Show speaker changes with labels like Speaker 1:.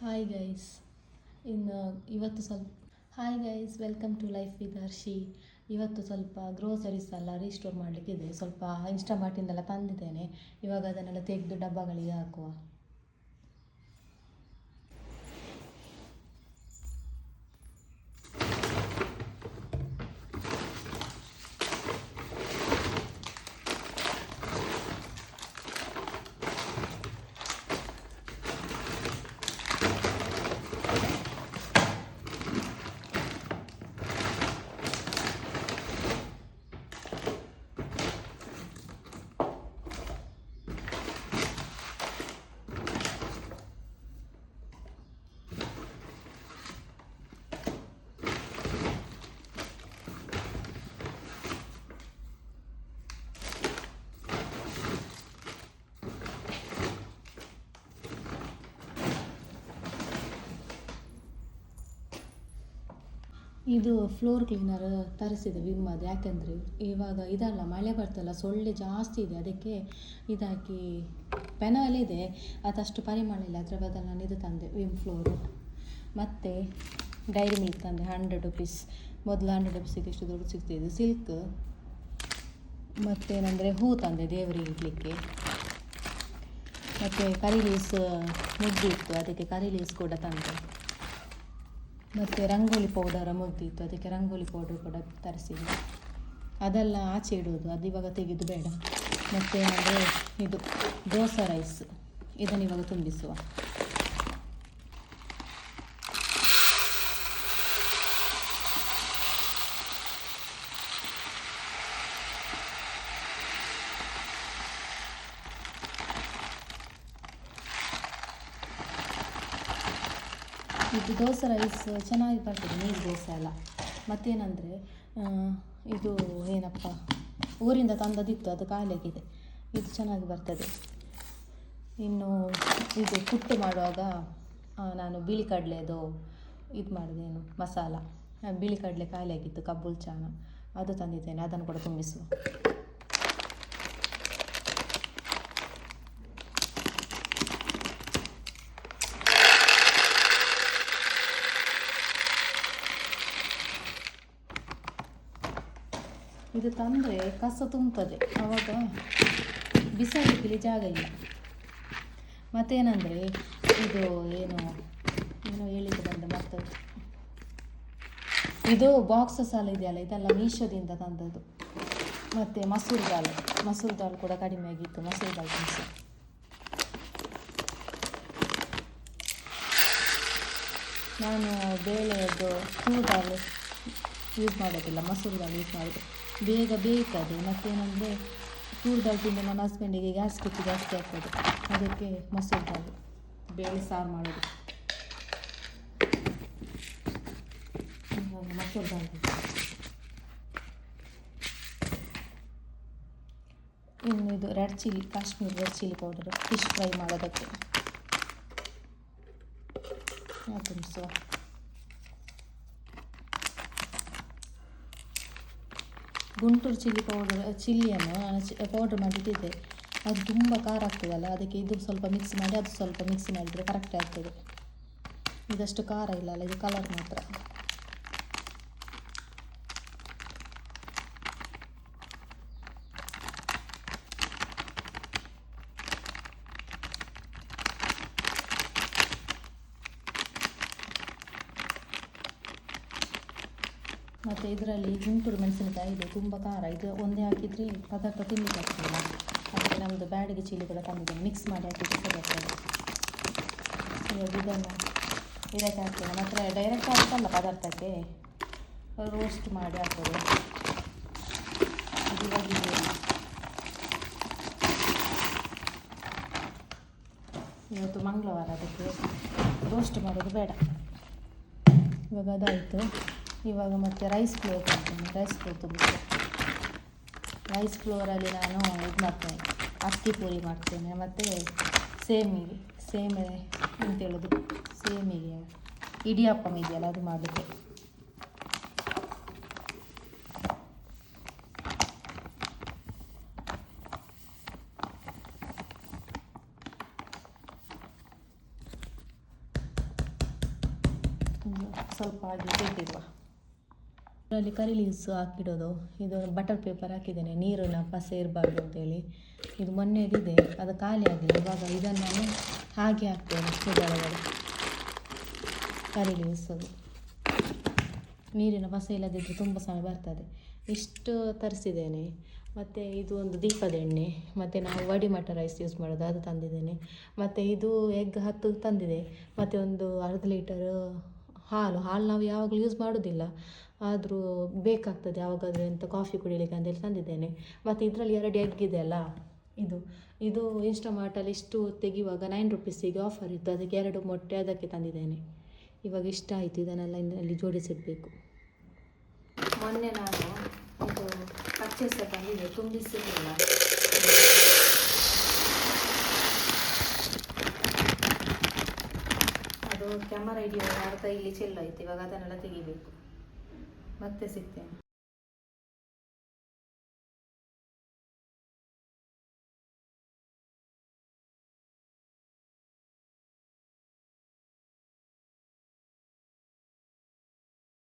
Speaker 1: Hi guys ಇನ್ನು ಇವತ್ತು ಸ್ವಲ್ಪ hi guys welcome to life with Harshi. ಇವತ್ತು ಸ್ವಲ್ಪ ಗ್ರೋಸರೀಸ್ ಎಲ್ಲ ರೀಸ್ಟೋರ್ ಮಾಡಲಿಕ್ಕಿದೆ. ಸ್ವಲ್ಪ ಇನ್ಸ್ಟಾಮಾರ್ಟಿಂದೆಲ್ಲ ತಂದಿದ್ದೇನೆ. ಇವಾಗ ಅದನ್ನೆಲ್ಲ ತೆಗೆದು ಡಬ್ಬಗಳಿಗೆ ಹಾಕುವ. ಇದು ಫ್ಲೋರ್ ಕ್ಲೀನರ್ ತರಿಸಿದೆ ವಿಮ್ಮದು. ಯಾಕೆಂದರೆ ಇವಾಗ ಇದಲ್ಲ, ಮಳೆ ಬರ್ತಲ್ಲ, ಸೊಳ್ಳೆ ಜಾಸ್ತಿ ಇದೆ. ಅದಕ್ಕೆ ಇದಾಕಿ ಪೆನಾಲ್ ಇದೆ, ಅದಷ್ಟು ಪರಿಮಳ ಇಲ್ಲ. ಅದರ ಬದಲು ನಾನು ಇದು ತಂದೆ, ವಿಮ್ ಫ್ಲೋರು. ಮತ್ತು ಡೈರಿ ಮಿಲ್ಕ್ ತಂದೆ, 100 ರುಪೀಸ್. ಮೊದಲು 100 ರುಪೀಸಿಗೆ ಎಷ್ಟು ದೊಡ್ಡ ಸಿಗ್ತಿದೆ. ಸಿಲ್ಕ್. ಮತ್ತೇನೆಂದರೆ ಹೂ ತಂದೆ ದೇವರಿಗೆ ಇಡಲಿಕ್ಕೆ. ಮತ್ತು ಕರಿ ಲೀಸ್ ಮುಗ್ದಿತ್ತು, ಅದಕ್ಕೆ ಕರಿ ಲೀಸ್ ಕೂಡ ತಂದೆ. ಮತ್ತು ರಂಗೋಲಿ ಪೌಡರ ಮುಗ್ದಿತ್ತು, ಅದಕ್ಕೆ ರಂಗೋಲಿ ಪೌಡರ್ ಕೂಡ ತರಿಸಿದೆ. ಅದೆಲ್ಲ ಆಚೆ ಇಡುವುದು, ಅದು ಇವಾಗ ತೆಗೆದು ಬೇಡ. ಮತ್ತೇನೆಂದರೆ ಇದು ದೋಸೆ ರೈಸ್, ಇದನ್ನು ಇವಾಗ ತುಂಬಿಸುವ. ಇದು ದೋಸೆ ರೈಸ್ ಚೆನ್ನಾಗಿ ಬರ್ತದೆ, ನೀರು ದೋಸೆ ಎಲ್ಲ. ಮತ್ತೇನೆಂದರೆ ಇದು ಏನಪ್ಪ, ಊರಿಂದ ತಂದದಿತ್ತು, ಅದು ಖಾಲಿಯಾಗಿದೆ. ಇದು ಚೆನ್ನಾಗಿ ಬರ್ತದೆ. ಇನ್ನು ಇದು ಪುಟ್ಟು ಮಾಡುವಾಗ ನಾನು ಬಿಳಿ ಕಡಲೆದು ಇದು ಮಾಡಿದೇನು ಮಸಾಲ, ಬಿಳಿ ಕಡಲೆ ಖಾಲಿಯಾಗಿತ್ತು, ಕಬ್ಬುಲ್ ಚಾನ, ಅದು ತಂದಿದ್ದೇನೆ. ಅದನ್ನು ಕೂಡ ತುಂಬಿಸುವ. ಇದು ತಂದರೆ ಕಸ ತುಂಬುತ್ತದೆ, ಆವಾಗ ಬಿಸಾಡಲಿಕ್ಕೆ ಜಾಗ ಇಲ್ಲ. ಮತ್ತೇನೆಂದರೆ ಇದು ಏನೋ ಹೇಳಿಕ್ಕೆ ಬಂದ ಮರ್ತದ್ದು. ಇದು ಬಾಕ್ಸಸ್ ಎಲ್ಲ ಇದೆಯಲ್ಲ, ಇದೆಲ್ಲ ಮೀಶೋದಿಂದ ತಂದದ್ದು. ಮತ್ತು ಮಸೂರ್ ದಾಲ್ ಕೂಡ ಕಡಿಮೆ ಆಗಿತ್ತು, ಮಸೂರ್ ದಾಲ್ ತಿನಿಸು. ನಾನು ಬೇಳೆದು ಚೂರ್ ದಾಲ್ ಯೂಸ್ ಮಾಡೋದಿಲ್ಲ, ಮಸೂರ್ ದಾಲ್ ಯೂಸ್ ಮಾಡೋದು. ಬೇಗ ಬೇಕದು. ಮತ್ತೇನೆಂದರೆ ಚೂರ್ ದಾಲ್ ತಿಂದು ನನ್ನ ಹಸ್ಬೆಂಡಿಗೆ ಗ್ಯಾಸ್ಟ್ರಿಕ್ ಜಾಸ್ತಿ ಆಗ್ತದೆ, ಅದಕ್ಕೆ ಮಸೂರ್ ದಾಲ್ ಬೇಳೆ ಸಾರು ಮಾಡೋದು. ಮಸೂರ್ ದಾಲ್. ಇನ್ನು ಇದು red chilli, Kashmir red chilli powder, fish fry ಮಾಡೋದಕ್ಕೆ ತುಂಬಿಸುವ. ಗುಂಟೂರು ಚಿಲ್ಲಿಯನ್ನು ಪೌಡ್ರ್ ಮಾಡಿಟ್ಟಿದ್ದೆ. ಅದು ತುಂಬ ಖಾರ ಆಗ್ತದಲ್ಲ, ಅದಕ್ಕೆ ಇದು ಸ್ವಲ್ಪ ಮಿಕ್ಸ್ ಮಾಡಿ ಅದು ಸ್ವಲ್ಪ ಮಿಕ್ಸ್ ಮಾಡಿದರೆ ಕರೆಕ್ಟ್ ಆಗ್ತದೆ. ಇದಷ್ಟು ಖಾರ ಇಲ್ಲಲ್ಲ, ಇದು ಕಲರ್ ಮಾತ್ರ. ಮತ್ತು ಇದರಲ್ಲಿ ಗುಂಟೂರು ಮೆಣಸಿನಕಾಯಿ ಇದೆ, ತುಂಬ ಖಾರ. ಇದು ಒಂದೇ ಹಾಕಿದರೆ ಪದಾರ್ಥ ತಿನ್ನಲಿಕ್ಕೆ ಆಗ್ತದಲ್ಲ, ಅದಕ್ಕೆ ನಮ್ಮದು ಬ್ಯಾಡಿಗೆ ಚಿಲ್ಲಿ ಕೂಡ ತಂದಿದ್ದೇನೆ, ಮಿಕ್ಸ್ ಮಾಡಿ ಹಾಕಿದರೆ ಸರಿಯಾಗ್ತದೆ. ಇವಾಗ ಇದನ್ನು ಇದಕ್ಕೆ ಹಾಕ್ತೇನೆ. ಮತ್ತು ಡೈರೆಕ್ಟ್ ಹಾಕಲ್ಲ ಪದಾರ್ಥಕ್ಕೆ, ರೋಸ್ಟ್ ಮಾಡಿ ಹಾಕೋದು. ಇದು ಇವಾಗ ಇವತ್ತು ಮಂಗಳವಾರ, ಅದಕ್ಕೆ ರೋಸ್ಟ್ ಮಾಡೋದು ಬೇಡ. ಇವಾಗ ಅದಾಯಿತು. ಇವಾಗ ಮತ್ತೆ ರೈಸ್ ಫ್ಲೋರ್ ಮಾಡ್ತೇನೆ, ರೈಸ್ ಫ್ಲೋರ್ ತುಂಬಿಸಿ. ರೈಸ್ ಫ್ಲೋರಲ್ಲಿ ನಾನು ಇದು ಮಾಡ್ತೇನೆ, ಅಕ್ಕಿ ಪೂರಿ ಮಾಡ್ತೇನೆ. ಮತ್ತು ಸೇಮೆ ಅಂತೇಳೋದು, ಸೇಮಿಗೆ ಇಡಿಯಪ್ಪಂ ಇದೆಯಲ್ಲ, ಅದು ಮಾಡಲಿಕ್ಕೆ. ಒಂದು ಸ್ವಲ್ಪ ಹಾಗೆ ಬೇಕಿರುವ. ಅದರಲ್ಲಿ ಕರಿ ಲೀವ್ಸ್ ಹಾಕಿಡೋದು. ಇದು ಬಟರ್ ಪೇಪರ್ ಹಾಕಿದ್ದೇನೆ, ನೀರಿನ ಪಸೆ ಇರಬಾರ್ದು ಅಂತೇಳಿ. ಇದು ಮೊನ್ನೆದಿದೆ, ಅದು ಖಾಲಿ ಆಗಿದೆ. ಇವಾಗ ಇದನ್ನು ನಾನು ಹಾಗೆ ಹಾಕ್ತೇನೆ ಇದರೊಳಗಡೆ. ಕರಿ ಲೀವ್ಸ್ ಅದು ನೀರಿನ ಪಸೆ ಇಲ್ಲದಿದ್ದರೆ ತುಂಬ ಸಮಯ ಬರ್ತದೆ. ಇಷ್ಟು ತರಿಸಿದ್ದೇನೆ. ಮತ್ತು ಇದು ಒಂದು ದೀಪದ ಎಣ್ಣೆ, ಮತ್ತು ನಾವು ವಡಿ ಮಟ ರೈಸ್ ಯೂಸ್ ಮಾಡೋದು ಅದು ತಂದಿದ್ದೇನೆ. ಮತ್ತು ಇದು ಎಗ್ 10 ತಂದಿದೆ. ಮತ್ತು ಒಂದು ಅರ್ಧ ಲೀಟರ್ ಹಾಲು ನಾವು ಯಾವಾಗಲೂ ಯೂಸ್ ಮಾಡೋದಿಲ್ಲ, ಆದರೂ ಬೇಕಾಗ್ತದೆ ಯಾವಾಗಾದರೂ ಎಂತ ಕಾಫಿ ಕುಡಿಲಿಕ್ಕೆ ಅಂತೇಳಿ ತಂದಿದ್ದೇನೆ. ಮತ್ತು ಇದರಲ್ಲಿ 2 ಎಗ್ ಇದೆ ಅಲ್ಲ, ಇದು ಇನ್ಸ್ಟಾಮಾರ್ಟಲ್ಲಿ ಇಷ್ಟು ತೆಗೆಯುವಾಗ 9 ರುಪೀಸಿಗೆ ಆಫರ್ ಇತ್ತು, ಅದಕ್ಕೆ 2 ಮೊಟ್ಟೆ ಅದಕ್ಕೆ ತಂದಿದ್ದೇನೆ. ಇವಾಗ ಇಷ್ಟ ಆಯಿತು, ಇದನ್ನೆಲ್ಲ ಇದರಲ್ಲಿ ಜೋಡಿಸಿಡಬೇಕು. ಮೊನ್ನೆ ನಾನು ಇದು ಪರ್ಚೇಸ್ ತಂದಿದ್ದೆ, ತುಂಬಿಸಿರಲಿಲ್ಲ. ಅದು ಕ್ಯಾಮರಾ ಹಿಡಿಯುವಾಗ ಅರ್ಧ ಇಲ್ಲಿ ಚೆಲ್ಲಾಯಿತು. ಇವಾಗ ಅದನ್ನೆಲ್ಲ ತೆಗಿಬೇಕು. ಮತ್ತೆ ಸಿಗ್ತೇನೆ.